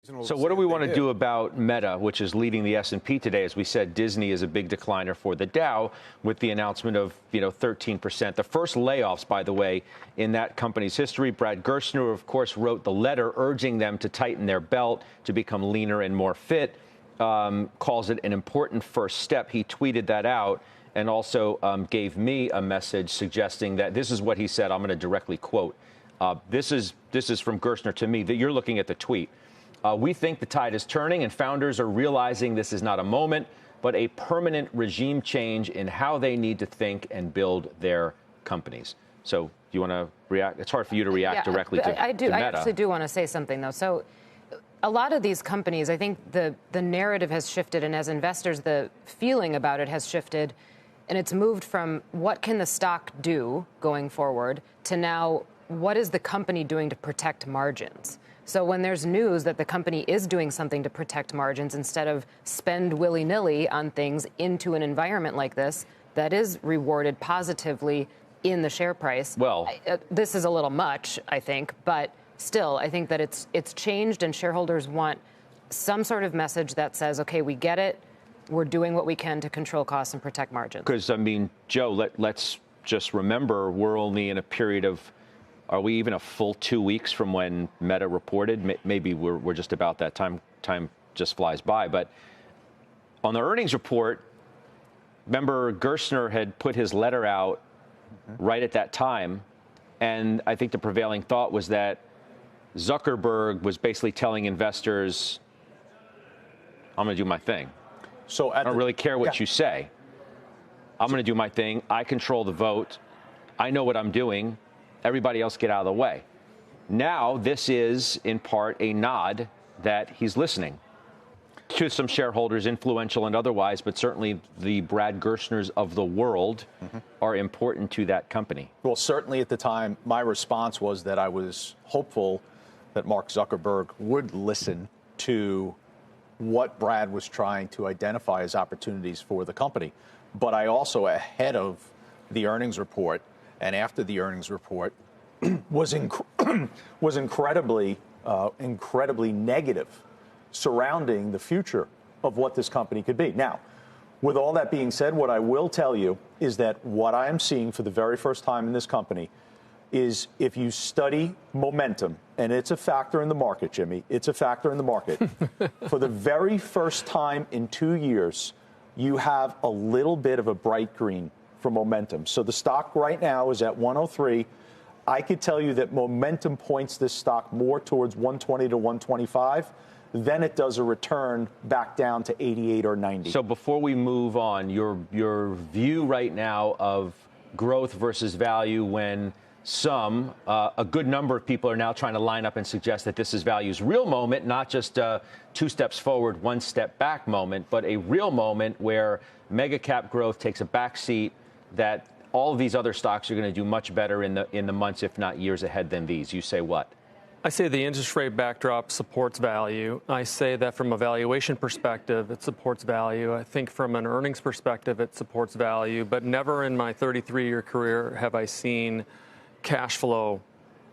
So what do we want to do about Meta, which is leading the S&P today? As we said, Disney is a big decliner for the Dow with the announcement of, 13%. The first layoffs, by the way, in that company's history. Brad Gerstner, of course, wrote the letter urging them to tighten their belt, to become leaner and more fit, calls it an important first step. He tweeted that out and also gave me a message suggesting that this is what he said. I'm going to directly quote. This is from Gerstner to me, that you're looking at the tweet. We think the tide is turning and founders are realizing this is not a moment, but a permanent regime change in how they need to think and build their companies. So do you want to react? It's hard for you to react directly to Meta. I actually do want to say something, though. So a lot of these companies, I think the narrative has shifted, and as investors, the feeling about it has shifted. And it's moved from what can the stock do going forward to now what is the company doing to protect margins? So when there's news that the company is doing something to protect margins instead of spend willy-nilly on things into an environment like this, that is rewarded positively in the share price. Well, this is a little much, I think, but still, I think that it's changed, and shareholders want some sort of message that says, okay, we get it. We're doing what we can to control costs and protect margins. Because, Joe, let's just remember we're only in a period of, are we even a full 2 weeks from when Meta reported? Maybe we're just about that time. Time just flies by. But on the earnings report, remember Gerstner had put his letter out right at that time. And I think the prevailing thought was that Zuckerberg was basically telling investors, I'm going to do my thing. So I don't really care what you say. I'm going to do my thing. I control the vote. I know what I'm doing. Everybody else get out of the way. Now, this is, in part, a nod that he's listening to some shareholders, influential and otherwise, but certainly the Brad Gerstners of the world are important to that company. Well, certainly at the time, my response was that I was hopeful that Mark Zuckerberg would listen to what Brad was trying to identify as opportunities for the company. But I also, ahead of the earnings report and after the earnings report, was incredibly negative surrounding the future of what this company could be. Now, with all that being said, what I will tell you is that what I am seeing for the very first time in this company is, if you study momentum, and it's a factor in the market, Jimmy, it's a factor in the market. For the very first time in 2 years, you have a little bit of a bright green for momentum. So the stock right now is at 103. I could tell you that momentum points this stock more towards 120 to 125. Then it does a return back down to 88 or 90. So before we move on, your view right now of growth versus value, when a good number of people are now trying to line up and suggest that this is value's real moment, not just a 2 steps forward, 1 step back moment, but a real moment where mega cap growth takes a back seat, that all of these other stocks are going to do much better in the months, if not years ahead than these. You say what? I say the interest rate backdrop supports value. I say that from a valuation perspective, it supports value. I think from an earnings perspective, it supports value. But never in my 33-year career have I seen cash flow,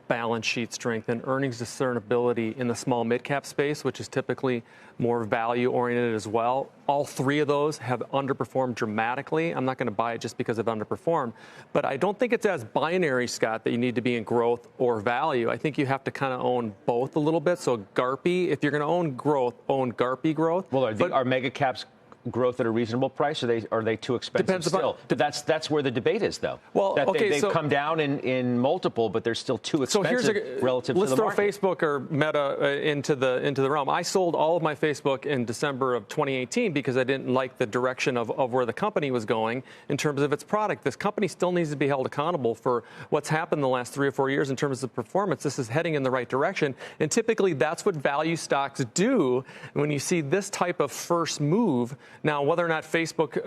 balance sheet strength, and earnings discernibility in the small mid-cap space, which is typically more value-oriented as well. All three of those have underperformed dramatically. I'm not going to buy it just because they've underperformed. But I don't think it's as binary, Scott, that you need to be in growth or value. I think you have to kind of own both a little bit. So GARPy, if you're going to own growth, own GARPy growth. Well, are mega caps growth at a reasonable price, or are they too expensive still? That's where the debate is, though. Well, that they've come down in multiple, but they're still too expensive relative to the market. Let's throw Facebook or Meta into the realm. I sold all of my Facebook in December of 2018 because I didn't like the direction of where the company was going in terms of its product. This company still needs to be held accountable for what's happened the last 3 or 4 years in terms of performance. This is heading in the right direction, and typically that's what value stocks do when you see this type of first move. Now, whether or not Facebook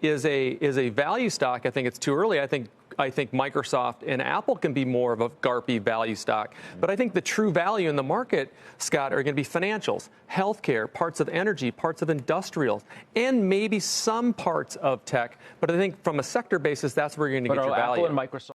is a value stock, I think it's too early. I think Microsoft and Apple can be more of a GARPy value stock. But I think the true value in the market, Scott, are going to be financials, healthcare, parts of energy, parts of industrials, and maybe some parts of tech. But I think from a sector basis, that's where you're going to get your value. Apple and Microsoft